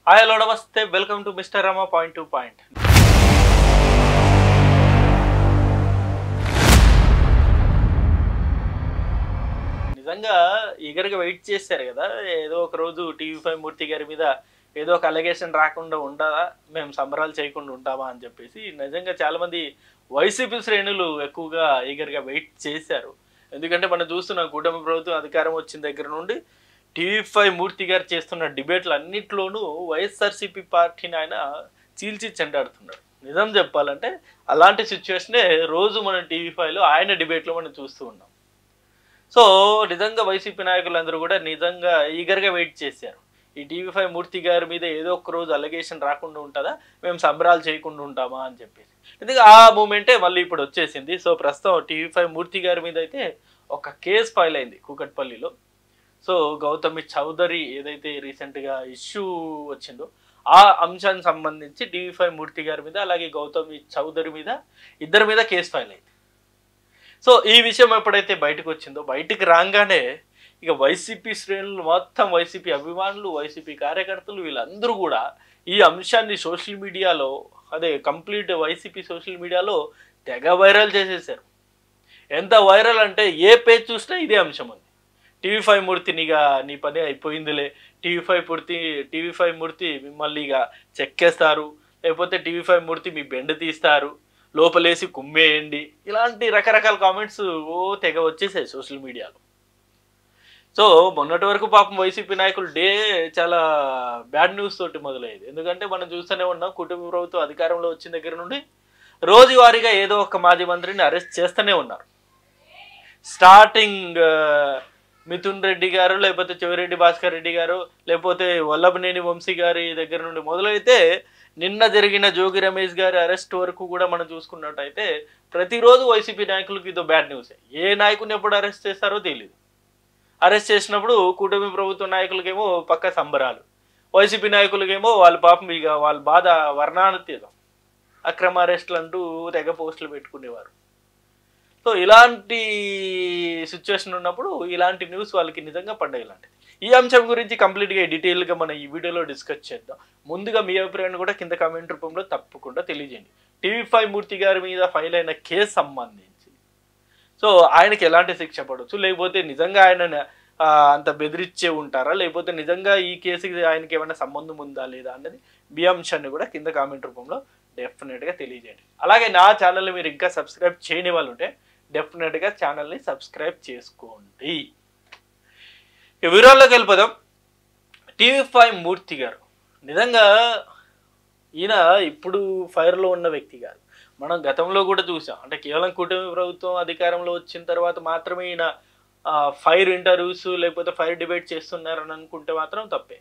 Hi hello నమస్తే welcome to mister Rama point to point. నిజంగా ఈగర్గా wait చేశారు కదా, ఏదో ఒక రోజు టీవీ5 మూర్తి గారి మీద ఏదో ఒక అలిగేషన్ రాకుండా ఉండదా, మేము సంబరాలు చేయకుండా ఉంటామా అని చెప్పేసి నిజంగా చాలామంది వైసీపీ శ్రేణులు ఎక్కువగా ఈగర్గా వెయిట్ చేశారు. ఎందుకంటే మనం చూస్తున్నాం కూటమి ప్రభుత్వం అధికారం వచ్చిన దగ్గర నుండి టీవీ5 మూర్తి గారు చేస్తున్న డిబేట్లు అన్నిట్లోనూ వైఎస్ఆర్సీపీ పార్టీని ఆయన చీల్చి చెండాడుతున్నాడు. నిజం చెప్పాలంటే అలాంటి సిచ్యువేషనే రోజు మనం టీవీ5లో ఆయన డిబేట్లో మనం చూస్తూ ఉన్నాం. సో నిజంగా వైసీపీ నాయకులందరూ కూడా నిజంగా ఈగర్గా వెయిట్ చేశారు. ఈ టీవీ5 మూర్తి గారి మీద ఏదో ఒక రోజు అలిగేషన్ రాకుండా ఉంటుందా, మేము సంబరాలు చేయకుండా ఉంటామా అని చెప్పేసి. ఎందుకంటే ఆ మూమెంటే మళ్ళీ ఇప్పుడు వచ్చేసింది. సో ప్రస్తుతం టీవీ5 మూర్తి గారి మీద అయితే ఒక కేసు ఫైల్ అయింది కూకట్పల్లిలో. సో గౌతమి చౌదరి ఏదైతే రీసెంట్గా ఇష్యూ వచ్చిందో ఆ అంశానికి సంబంధించి టీవీ5 మూర్తి గారి మీద అలాగే గౌతమి చౌదరి మీద ఇద్దరి మీద కేసు ఫైల్ అయింది. సో ఈ విషయం ఎప్పుడైతే బయటకు వచ్చిందో, బయటికి రాగానే ఇక వైసీపీ శ్రేణులు మొత్తం, వైసీపీ అభిమానులు, వైసీపీ కార్యకర్తలు వీళ్ళందరూ కూడా ఈ అంశాన్ని సోషల్ మీడియాలో, అదే కంప్లీట్ వైసీపీ సోషల్ మీడియాలో తెగ వైరల్ చేసేసారు. ఎంత వైరల్ అంటే ఏ పేజ్ చూసినా ఇదే అంశం ఉంది. టీవీ5 మూర్తినిగా నీ పని అయిపోయిందిలే, టీవీ5 మూర్తి మిమ్మల్ని ఇక చెక్కేస్తారు, లేకపోతే టీవీ5 మూర్తి మీ బెండ్ తీస్తారు, లోపలేసి కుమ్మేయండి, ఇలాంటి రకరకాల కామెంట్స్ తెగ వచ్చేసాయి సోషల్ మీడియాలో. సో మొన్నటి వరకు పాపం వైసీపీ నాయకులు డే చాలా బ్యాడ్ న్యూస్ తోటి మొదలయ్యేది. ఎందుకంటే మనం చూస్తూనే ఉన్నాం, కుటుంబ ప్రభుత్వం అధికారంలో వచ్చిన దగ్గర నుండి రోజువారీగా ఏదో ఒక మాజీ మంత్రిని అరెస్ట్ చేస్తూనే ఉన్నారు. స్టార్టింగ్ మిథున్ రెడ్డి గారు, లేకపోతే చెవిరెడ్డి భాస్కర్ రెడ్డి గారు, లేకపోతే వల్లభనేని వంశీ గారి దగ్గర నుండి మొదలైతే నిన్న జరిగిన జోగి రమేష్ గారి అరెస్ట్ వరకు కూడా మనం చూసుకున్నట్టయితే ప్రతిరోజు వైసీపీ నాయకులకు ఇదో బ్యాడ్ న్యూసే. ఏ నాయకుని ఎప్పుడు అరెస్ట్ చేస్తారో తెలియదు. అరెస్ట్ చేసినప్పుడు కూటమి ప్రభుత్వ నాయకులకేమో పక్క సంబరాలు, వైసీపీ నాయకులకేమో వాళ్ళ పాపం ఇక వాళ్ళ బాధ వర్ణాతీతం, అక్రమ అరెస్టులు అంటూ తెగ పోస్టులు పెట్టుకునేవారు. సో ఇలాంటి సిచ్యువేషన్ ఉన్నప్పుడు ఇలాంటి న్యూస్ వాళ్ళకి నిజంగా పండగ లాంటిది. ఈ అంశం గురించి కంప్లీట్గా డీటెయిల్గా మనం ఈ వీడియోలో డిస్కస్ చేద్దాం. ముందుగా మీ అభిప్రాయాన్ని కూడా కింద కామెంట్ రూపంలో తప్పకుండా తెలియజేయండి. టీవీ5 మూర్తి గారి మీద ఫైల్ అయిన కేసు సంబంధించి సో ఆయనకి ఎలాంటి శిక్ష పడవచ్చు, లేకపోతే నిజంగా ఆయన అంత బెదిరించే ఉంటారా, లేకపోతే నిజంగా ఈ కేసుకి ఆయనకి ఏమైనా సంబంధం ఉందా లేదా అన్నది మీ అంశాన్ని కూడా కింద కామెంట్ రూపంలో డెఫినెట్గా తెలియజేయండి. అలాగే నా ఛానల్ని మీరు ఇంకా సబ్స్క్రైబ్ చేయని వాళ్ళు ఉంటే డెఫినెట్గా ఛానల్ని సబ్స్క్రైబ్ చేసుకోండి. వివరాల్లోకి వెళ్ళిపోదాం. టీవీ5 మూర్తి గారు నిజంగా ఈయన ఇప్పుడు ఫైర్లో ఉన్న వ్యక్తి కాదు. మనం గతంలో కూడా చూసాం. అంటే కేవలం కూటమి ప్రభుత్వం అధికారంలో వచ్చిన తర్వాత మాత్రమే ఈయన ఫైర్ ఇంటర్వ్యూస్ లేకపోతే ఫైర్ డిబేట్ చేస్తున్నారని అనుకుంటే మాత్రం తప్పే.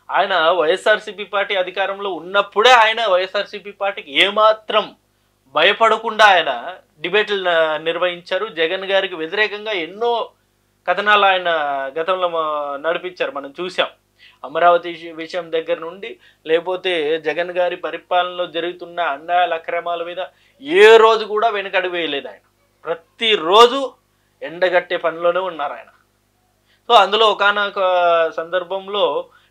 ఆయన వైఎస్ఆర్సీపీ పార్టీ అధికారంలో ఉన్నప్పుడే ఆయన వైఎస్ఆర్సీపీ పార్టీకి ఏమాత్రం భయపడకుండా ఆయన డిబేట్లు నిర్వహించారు. జగన్ గారికి వ్యతిరేకంగా ఎన్నో కథనాలు ఆయన గతంలో నడిపించారు, మనం చూసాం. అమరావతి విషయం దగ్గర నుండి లేకపోతే జగన్ గారి పరిపాలనలో జరుగుతున్న అన్యాయాల అక్రమాల మీద ఏ రోజు కూడా వెనకడుగు వేయలేదు ఆయన. ప్రతిరోజు ఎండగట్టే పనిలోనే ఉన్నారు ఆయన. సో అందులో ఒకానొక సందర్భంలో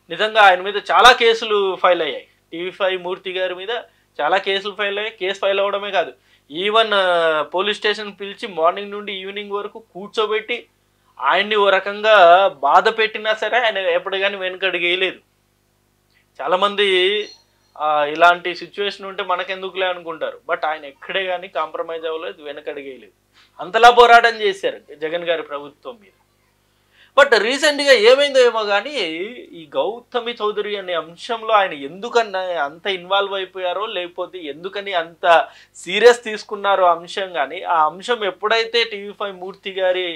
నిజంగా ఆయన మీద చాలా కేసులు ఫైల్ అయ్యాయి. టీవీ5 మూర్తి గారి మీద చాలా కేసులు ఫైల్ అయ్యాయి. కేసు ఫైల్ అవ్వడమే కాదు, ఈవెన్ పోలీస్ స్టేషన్ పిలిచి మార్నింగ్ నుండి ఈవినింగ్ వరకు కూర్చోబెట్టి ఆయన్ని ఓ రకంగా బాధ పెట్టినా సరే ఆయన ఎప్పుడు కానీ వెనకడిగేయలేదు. చాలామంది ఇలాంటి సిచ్యువేషన్ ఉంటే మనకెందుకులే అనుకుంటారు, బట్ ఆయన ఎక్కడే కానీ కాంప్రమైజ్ అవ్వలేదు, వెనకడిగేయలేదు. అంతలా పోరాటం చేశారు జగన్ గారి ప్రభుత్వం మీద. బట్ రీసెంట్గా ఏమైందో ఏమో కానీ ఈ గౌతమి చౌదరి అనే అంశంలో ఆయన ఎందుకన్నా అంత ఇన్వాల్వ్ అయిపోయారో, లేకపోతే ఎందుకని అంత సీరియస్ తీసుకున్నారో అంశం, కానీ ఆ అంశం ఎప్పుడైతే టీవీ5 మూర్తి గారి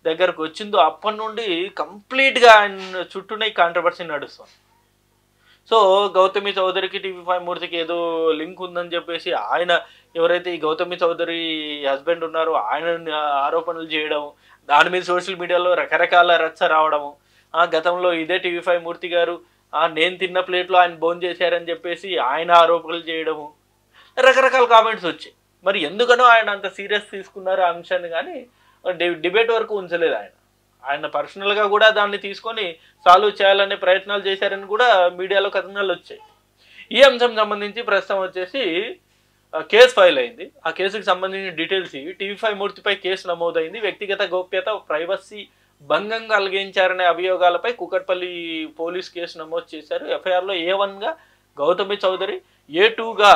దగ్గరకు వచ్చిందో అప్పటి నుండి కంప్లీట్గా ఆయన చుట్టూనే కాంట్రవర్సీ నడుస్తుంది. సో గౌతమి చౌదరికి టీవీ5 మూర్తికి ఏదో లింక్ ఉందని చెప్పేసి ఆయన ఎవరైతే ఈ గౌతమి చౌదరి హస్బెండ్ ఉన్నారో ఆయన ఆరోపణలు చేయడం, దాని మీద సోషల్ మీడియాలో రకరకాల రచ్చ రావడము, గతంలో ఇదే టీవీ5 మూర్తి గారు నేను తిన్న ప్లేట్లో ఆయన భోజనం చేశారని చెప్పేసి ఆయన ఆరోపణలు చేయడము, రకరకాల కామెంట్స్ వచ్చాయి. మరి ఎందుకనో ఆయన అంత సీరియస్ తీసుకున్నారు ఆ అంశాన్ని, కానీ డిబేట్ వరకు ఉంచలేదు ఆయన. ఆయన పర్సనల్గా కూడా దాన్ని తీసుకొని సాల్వ్ చేయాలనే ప్రయత్నాలు చేశారని కూడా మీడియాలో కథనాలు వచ్చాయి. ఈ అంశం సంబంధించి ప్రస్తుతం వచ్చేసి కేసు ఫైల్ అయింది. ఆ కేసుకు సంబంధించిన డీటెయిల్స్ ఇవి. టీవీ5 మూర్తిపై కేసు నమోదైంది. వ్యక్తిగత గోప్యత, ప్రైవసీ భంగం కలిగించారనే అభియోగాలపై కూకట్పల్లి పోలీస్ కేసు నమోదు చేశారు. ఎఫ్ఐఆర్లో A1గా గౌతమి చౌదరి, A2గా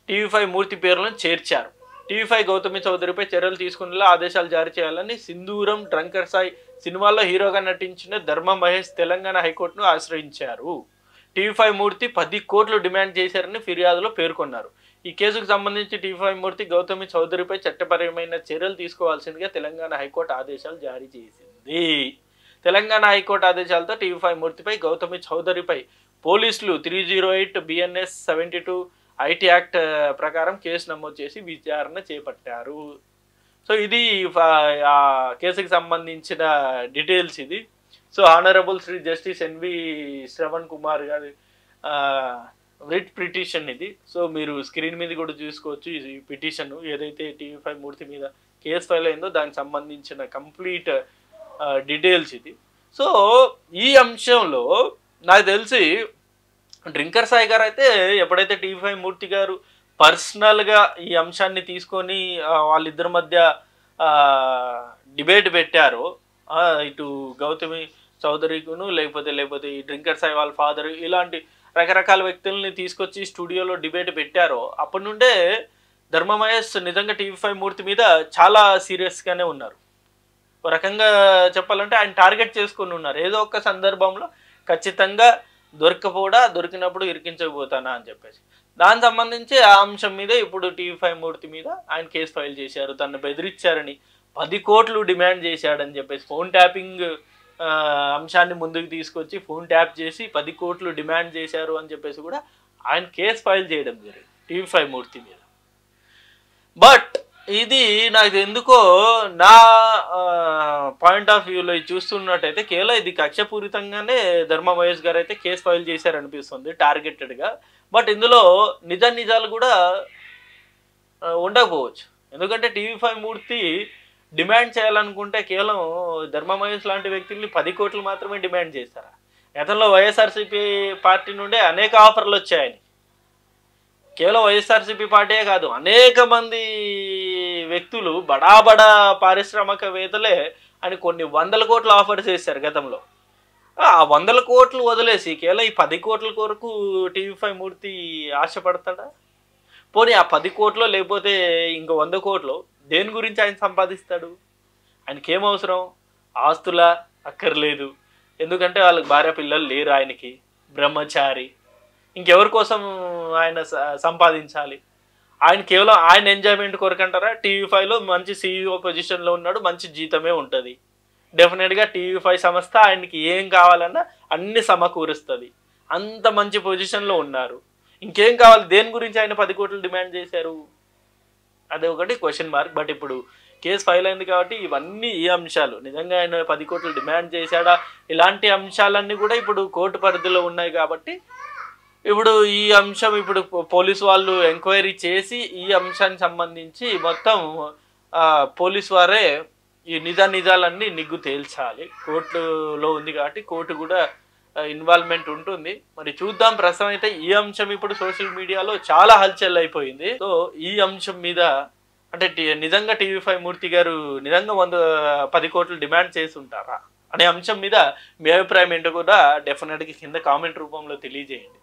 టీవీ5 మూర్తి పేర్లను చేర్చారు. టీవీ5 గౌతమి చౌదరిపై చర్యలు తీసుకునేలా ఆదేశాలు జారీ చేయాలని సింధూరం, డ్రంకర్ సాయి సినిమాల్లో హీరోగా నటించిన ధర్మ మహేష్ తెలంగాణ హైకోర్టును ఆశ్రయించారు. టీవీ5 మూర్తి 10 కోట్లు డిమాండ్ చేశారని ఫిర్యాదులో పేర్కొన్నారు. ఈ కేసుకు సంబంధించి టీవీ5 మూర్తి గౌతమి చౌదరిపై చట్టపరమైన చర్యలు తీసుకోవాల్సిందిగా తెలంగాణ హైకోర్టు ఆదేశాలు జారీ చేసింది. తెలంగాణ హైకోర్టు ఆదేశాలతో టీవీ5 మూర్తిపై గౌతమి చౌదరిపై పోలీసులు 308 BNS 72 IT యాక్ట్ ప్రకారం కేసు నమోదు చేసి విచారణ చేపట్టారు. సో ఇది ఆ కేసుకు సంబంధించిన డీటెయిల్స్ ఇది. So honourable Shri justice NV Shravan Kumar గారి రిట్ పిటిషన్ ఇది. సో మీరు స్క్రీన్ మీద కూడా చూసుకోవచ్చు. ఈ పిటిషన్ ఏదైతే టీవీ5 మూర్తి మీద కేసు ఫైల్ అయిందో దానికి సంబంధించిన కంప్లీట్ డీటెయిల్స్ ఇది. సో ఈ అంశంలో నాకు తెలిసి డ్రింకర్ సాయి గారు అయితే ఎప్పుడైతే టీవీ5 మూర్తి గారు పర్సనల్గా ఈ అంశాన్ని తీసుకొని వాళ్ళిద్దరి మధ్య డిబేట్ పెట్టారో, ఇటు గౌతమి చౌదరికును లేకపోతే ఈ డ్రింకర్ సాయి వాళ్ళ ఫాదర్ ఇలాంటి రకరకాల వ్యక్తుల్ని తీసుకొచ్చి స్టూడియోలో డిబేట్ పెట్టారో అప్పటి నుండే ధర్మ మహేష్ నిజంగా టీవీ5 మూర్తి మీద చాలా సీరియస్గానే ఉన్నారు. ఒక రకంగా చెప్పాలంటే ఆయన టార్గెట్ చేసుకుని ఉన్నారు. ఏదో ఒక సందర్భంలో ఖచ్చితంగా దొరికినప్పుడు ఇరికించకపోతానా అని చెప్పేసి. దానికి సంబంధించి ఆ అంశం మీద ఇప్పుడు టీవీ5 మూర్తి మీద ఆయన కేసు ఫైల్ చేశారు. తను బెదిరించారని 10 కోట్లు డిమాండ్ చేశాడని చెప్పేసి ఫోన్ ట్యాపింగ్ అంశాన్ని ముందుకు తీసుకొచ్చి ఫోన్ ట్యాప్ చేసి 10 కోట్లు డిమాండ్ చేశారు అని చెప్పేసి కూడా ఆయన కేసు ఫైల్ చేయడం జరిగింది టీవీ5 మూర్తి మీద. బట్ ఇది నాకు ఎందుకో నా పాయింట్ ఆఫ్ వ్యూలో చూస్తున్నట్టయితే కేవలం ఇది కక్షపూరితంగానే ధర్మ మహేష్ గారు అయితే కేసు ఫైల్ చేశారనిపిస్తుంది టార్గెటెడ్గా. బట్ ఇందులో నిజాలు కూడా ఉండకపోవచ్చు. ఎందుకంటే టీవీ5 మూర్తి డిమాండ్ చేయాలనుకుంటే కేవలం ధర్మ మహేష్ లాంటి వ్యక్తుల్ని 10 కోట్లు మాత్రమే డిమాండ్ చేస్తారా? గతంలో వైఎస్ఆర్సీపీ పార్టీ నుండే అనేక ఆఫర్లు వచ్చాయని. కేవలం వైఎస్ఆర్సీపీ పార్టీయే కాదు, అనేక మంది వ్యక్తులు బడా పారిశ్రామికవేత్తలే అని కొన్ని 100 కోట్ల ఆఫర్స్ చేశారు గతంలో. ఆ 100 కోట్లు వదిలేసి కేవలం ఈ 10 కోట్ల కొరకు టీవీ5 మూర్తి ఆశపడతాడా? పోనీ ఆ 10 కోట్లు లేకపోతే ఇంకో 100 కోట్లు దేని గురించి ఆయన సంపాదిస్తాడు? ఆయనకి ఏమవసరం? ఆస్తుల అక్కర్లేదు. ఎందుకంటే వాళ్ళకి భార్య పిల్లలు లేరు, ఆయనకి బ్రహ్మచారి. ఇంకెవరి కోసం ఆయన సంపాదించాలి? ఆయన కేవలం ఆయన ఎంజాయ్మెంట్ కొరకంటారా? టీవీ5లో మంచి CEO పొజిషన్లో ఉన్నాడు, మంచి జీతమే ఉంటుంది. డెఫినెట్గా టీవీ5 సంస్థ ఆయనకి ఏం కావాలన్నా అన్ని సమకూరుస్తుంది. అంత మంచి పొజిషన్లో ఉన్నారు. ఇంకేం కావాలి? దేని గురించి ఆయన 10 కోట్లు డిమాండ్ చేశారు? అదే ఒకటి క్వశ్చన్ మార్క్. బట్ ఇప్పుడు కేసు ఫైల్ అయింది కాబట్టి ఇవన్నీ ఈ అంశాలు నిజంగా ఆయన 10 కోట్లు డిమాండ్ చేశాడా, ఇలాంటి అంశాలన్నీ కూడా ఇప్పుడు కోర్టు పరిధిలో ఉన్నాయి. కాబట్టి ఇప్పుడు ఈ అంశం ఇప్పుడు పోలీసు వాళ్ళు ఎంక్వైరీ చేసి ఈ అంశానికి సంబంధించి మొత్తం పోలీసు వారే ఈ నిజాలన్నీ నిగ్గు తేల్చాలి. కోర్టులో ఉంది కాబట్టి కోర్టు కూడా ఇన్వాల్వ్మెంట్ ఉంటుంది. మరి చూద్దాం. ప్రస్తుతం అయితే ఈ అంశం ఇప్పుడు సోషల్ మీడియాలో చాలా హల్చల్ అయిపోయింది. సో ఈ అంశం మీద అంటే నిజంగా టీవీ5 మూర్తి గారు నిజంగా 10 కోట్లు డిమాండ్ చేసి ఉంటారా అనే అంశం మీద మీ అభిప్రాయం ఏంటో కూడా డెఫినెట్గా కింద కామెంట్ రూపంలో తెలియజేయండి.